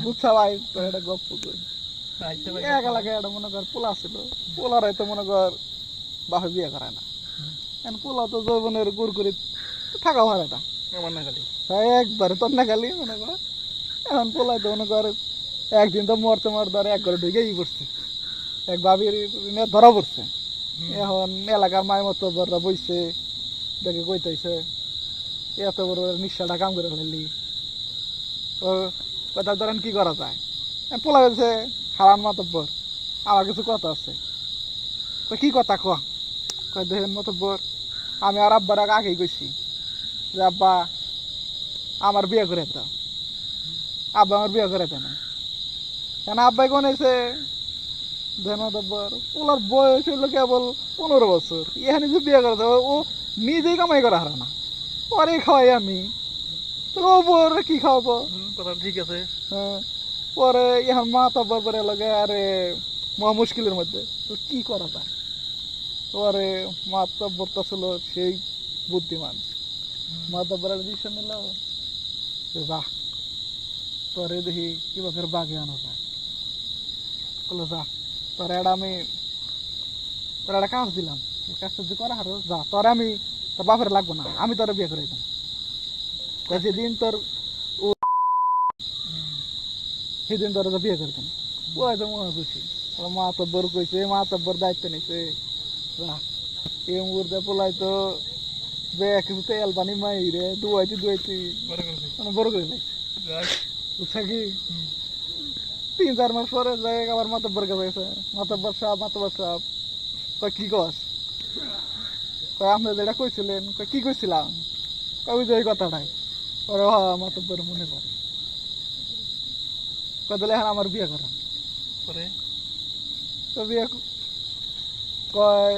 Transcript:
বুঝছা ভাই তো একটা গপ্প করি এক এলাকায় একটা মনে কর পোলা ছিল পোলার হয়তো মনে কর বাপে বিয়ে করায় না এখন পোলা তো যৌবনের কুরকুরি থাকা ভাড়া না তাই একবারে তোর না খালি মনে কর এখন পোলাই তো মনে কর একদিন তো মরতে মরতে আর এক ঘরে ঢুকেই পড়ছে এক ভাবির ধরা পড়ছে এখন এলাকার মায় মতো বড়রা বইছে দেখে কইতেছে এত বড় নিঃশ্বাসটা কাম করে ফেললি ও কথা ধরেন কি করা যায় পোলা গেছে হারান মাতব্বর আমার কিছু কথা আছে কি কথা কয় দেখেন মাতব্বর আমি আর আব্বার আগেই কইছি যে আব্বা আমার বিয়ে করে দাও আব্বা আমার বিয়ে করে দেয় না কেন আব্বাই কোন এসে দেন মাতব্বর ওনার বয়স হইলো কেবল 15 বছর এখানে যে বিয়ে করে দেবো ও নিজেই কামাই করা হারা না পরে খাওয়াই আমি ও বর কি খাওয়াবো কথা ঠিক আছে হ্যাঁ পরে এখন মাতব্বর পরে লাগে আরে মহা মুশকিলের মধ্যে তো কি করা যায় পরে মাতব্বরটা ছিল সেই বুদ্ধিমান মাতব্বরের ডিসিশন নিল বাহ তোরে দেখি কি বছর বাঘে আনা যায় বললো যা তোর একটা আমি তোর একটা কাজ দিলাম এই কাজটা যদি করা হারো যা তোর আমি তোর বাপের লাগবো না আমি তোর বিয়ে করে দিতাম যেদিন তোর সেদিন তোর বিয়ে করে দিতাম ও হয়তো মনে খুশি মা তব্বর কইছে মা তব্বর দায়িত্ব নিছে যা এই মুহূর্তে পোলাই তো বে কিছু তেল পানি মাই রে দুয়াইতে মানে বড় করে লাগছে বুঝছা কি 3-4 মাস পরে যাই আবার মাতব্বর গেছে মাতব্বর সাহেব কয় কি কস কয় আপনি যেটা কইছিলেন কয় কি কইছিলাম কয় ওই যে ওই কথাটাই পরে মাতব্বর মনে করে কয় তাহলে এখন আমার বিয়ে করা পরে তো বিয়ে কয়